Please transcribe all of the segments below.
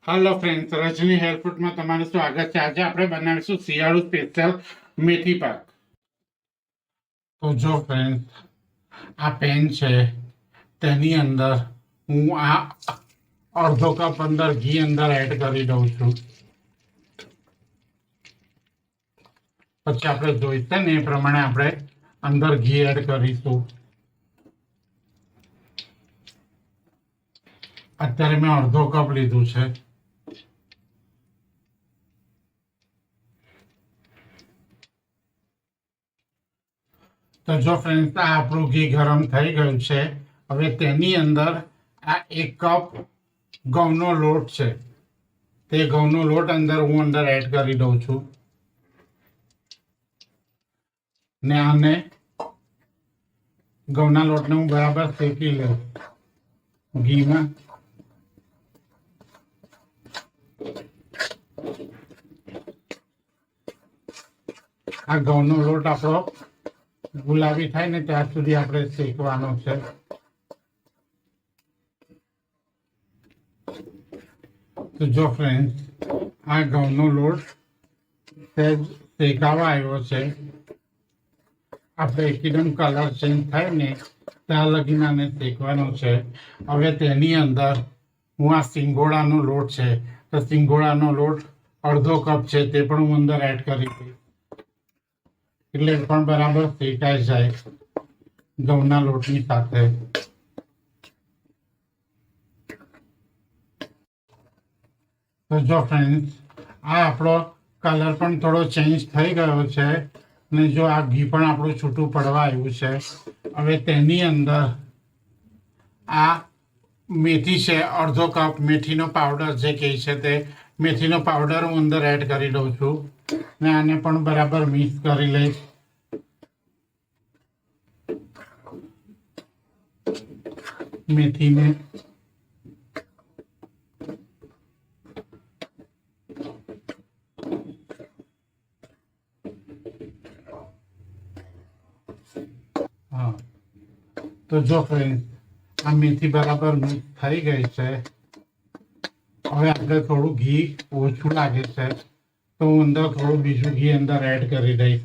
Hello friends, રજની હેરફૂડમાં તમારું સ્વાગત છે. આજે આપણે બનાવીશું શિયાળુ સ્પેશિયલ મેથી પાક. તો જો ફ્રેન્ડ્સ, આ પેન છે, તેની અંદર હું આ અડધો કપ અંદર ઘી અંદર એડ કરી દઉં છું. પછી આપણે જોઈશે ને એ પ્રમાણે આપણે અંદર ઘી એડ કરીશું. અત્યારે મેં અડધો કપ લીધું છે. તો જો ફ્રેન્ડ્સ, આ આપણું ઘી ગરમ થઈ ગયું છે. હવે તેની અંદર આ 1 કપ ઘઉંનો લોટ છે, તે ઘઉંનો લોટ હું અંદર એડ કરી દઉં છું. ને આને ઘઉંના લોટને હું બરાબર શેકી લઉં ઘીમાં. આ ઘઉંનો લોટ આપણો ગુલાબી થાય ને ત્યાં સુધી આપણે શેકવાનો છે. તો જો ફ્રેન્ડ્સ, આ ઘઉંનો લોટ શેકાવા આવ્યો છે. આપણે એકદમ કલર ચેન્જ થાય ને ત્યાં લગીને આને શેકવાનો છે. હવે તેની અંદર હું આ સિંગોડાનો લોટ છે, તો સિંગોડાનો લોટ અડધો કપ છે, તે પણ હું અંદર એડ કરી દઈશ, એટલે પણ બરાબર શેકાઈ જાય ઘઉંના લોટની સાથે. તો જો ફ્રેન્ડ્સ, આ આપણો કલર પણ થોડો ચેન્જ થઈ ગયો છે ને જો આ ઘી પણ આપણું છૂટું પડવા આવ્યું છે. હવે તેની અંદર આ મેથી છે, અડધો કપ મેથીનો પાવડર જે કહે છે તે મેથીનો પાવડર હું અંદર એડ કરી દઉં છું ને આને પણ બરાબર મિક્સ કરી લઈશ. મેથીને તો જો ફ્રેન્ડ, આ મેથી બરાબર મિક્સ થઈ ગઈ છે. હવે આપણે થોડું ઘી ઓછું લાગે છે તો હું અંદર થોડું બીજું ઘી અંદર એડ કરી દઈશ.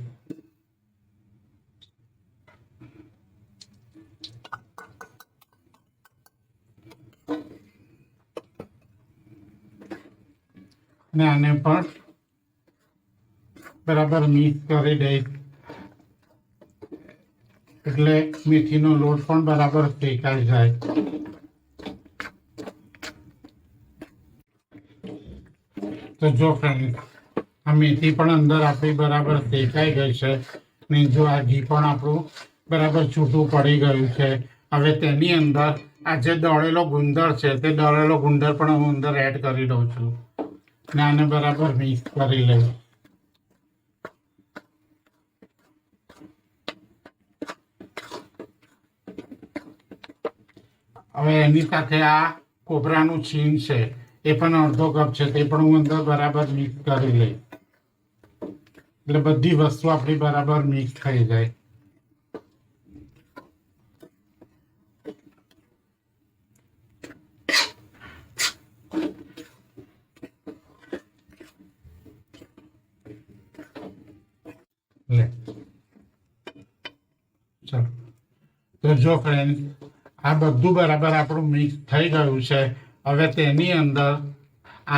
ને આને પણ બરાબર મિક્સ કરી દઈશ, એટલે મેથીનો લોટ પણ બરાબર શેકાઈ જાય. તો જો ફ્રેન્ડ, આ મેથી પણ અંદર આપણી બરાબર શેકાઈ ગઈ છે ને જો આ ઘી પણ આપણું બરાબર છૂટું પડી ગયું છે. હવે તેની અંદર આ જે દળેલો ગુંદર છે તે દળેલો ગુંદર પણ હું અંદર એડ કરી દઉં છું ને આને બરાબર મિક્સ કરી લઈશ. હવે એની સાથે આ કોપરાનું છીણ છે, એ પણ અડધો કપ છે, તે પણ હું અંદર બરાબર મિક્સ કરી લઈશ, એટલે બધી વસ્તુ આપણી બરાબર મિક્સ થઈ જાય. ચાલો, તો જો ફ્રેન્ડ, આ બધું બરાબર આપણું મિક્સ થઈ ગયું છે. હવે તેની અંદર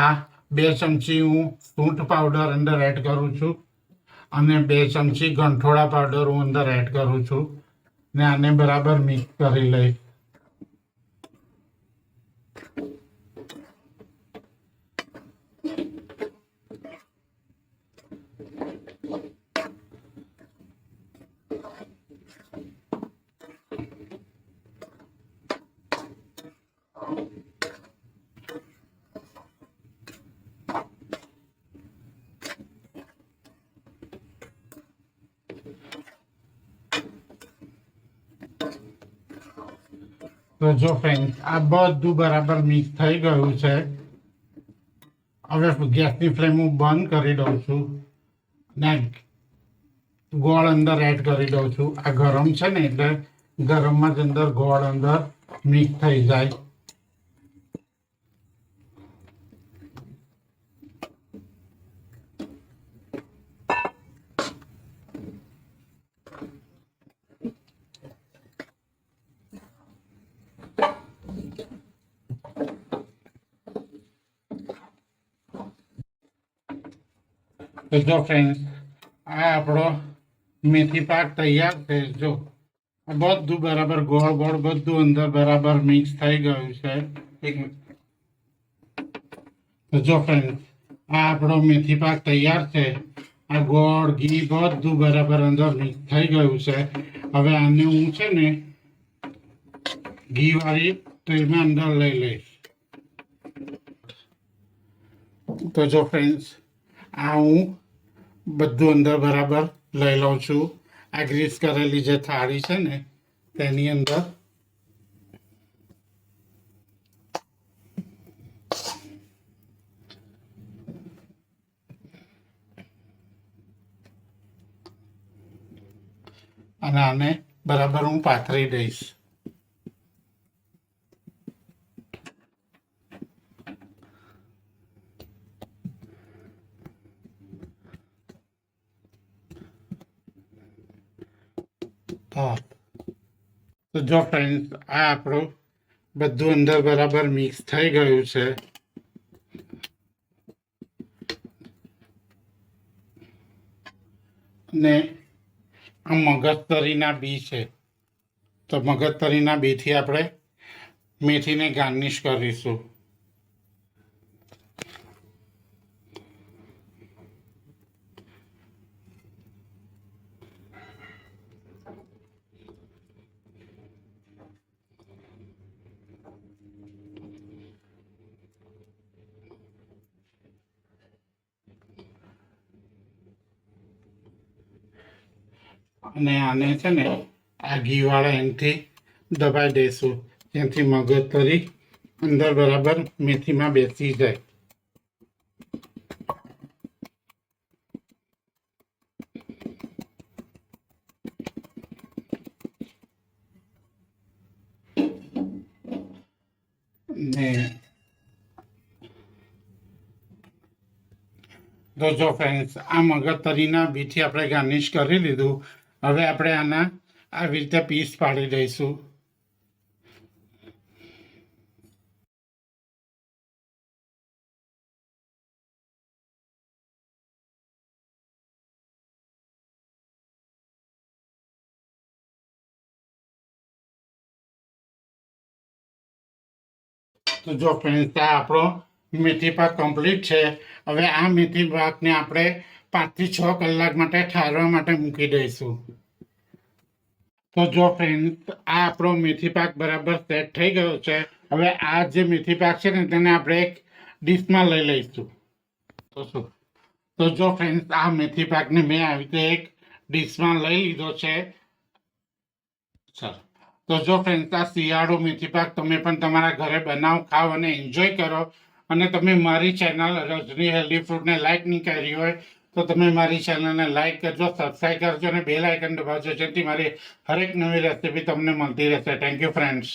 આ 2 ચમચી હું સૂંઠ પાવડર અંદર એડ કરું છું અને 2 ચમચી ગંઠોડા પાવડર હું અંદર એડ કરું છું ને આને બરાબર મિક્સ કરી લઈશ. તો જો ફ્રેન્ડ, આ બધું બરાબર મિક્સ થઈ ગયું છે. હવે ગેસની ફ્લેમ હું બંધ કરી દઉં છું ને ગોળ અંદર એડ કરી દઉં છું. આ ગરમ છે ને એટલે ગરમમાં જ અંદર ગોળ અંદર મિક્સ થઈ જાય. તો જો ફ્રેન્ડ આ આપણો મેથી પાક તૈયાર છે. જો બધું બરાબર ગોળ ગોળ બધું અંદર બરાબર મિક્સ થઈ ગયું છે. એક મિનિટ. તો જો ફ્રેન્ડ આ આપણો મેથી પાક તૈયાર છે. આ ગોળ ઘી બધું બરાબર અંદર મિક્સ થઈ ગયું છે. હવે આને હું છે ને ઘી વાળી ટ્રેમાં અંદર લઈ લઈશ. તો જો ફ્રેન્ડ્સ આ હું બધું અંદર બરાબર લઈ લઉં છું. આ ગ્રીસ કરેલી જે થાળી છે ને તેની અંદર અને આને બરાબર હું પાથરી દઈશ. તો જો ફ્રેન્ડ્સ આ આપણું બધું અંદર બરાબર મિક્સ થઈ ગયું છે. ને આ મગજતરીના બી છે. તો મગજતરીના બીથી આપણે મેથીને ગાર્નિશ કરીશું. અને આને છે ને આ ઘીવાળા એનાથી દબાઈ દઈશું, જેનાથી મગજતરી અંદર બરાબર મેથીમાં બેસી જાય. ને તો જો ફ્રેન્ડ્સ આ મગજતરીના બીથી આપણે ગાર્નિશ કરી લીધું. હવે આપણે આના આવી રીતે પીસ પાડી દઈશું. તો જો ફ્રેન્ડ્સ આ આપણો મેથી પાક કમ્પ્લીટ છે. હવે આ મેથી પાકને આપણે 5 થી 6 કલાક માટે ઠારવા માટે મૂકી દઈશું. તો જો ફ્રેન્ડ્સ આ આપણો મેથી પાક બરાબર સેટ થઈ ગયો છે. હવે આ જે મેથી પાક છે ને તેને આપણે એક ડીશમાં લઈ લઈશું. તો જો ફ્રેન્ડ્સ આ મેથી પાકને મેં આવી રીતે એક ડીશમાં લઈ લીધો છે. ચાલો તો જો ફ્રેન્ડ્સ આ શિયાળો મેથી પાક તમે પણ તમારા ઘરે બનાવો, ખાઓ અને એન્જોય કરો. અને તમે મારી ચેનલ રજની હેલ્ધી ફૂડને લાઈક નહીં કરી હોય તો તમે મારી ચેનલને લાઈક કરજો, સબસ્ક્રાઈબ કરજો અને બેલ આઇકન દબાવજો, જેથી મારી હરેક નવી રેસીપી તમને મળતી રહેશે. Thank you friends.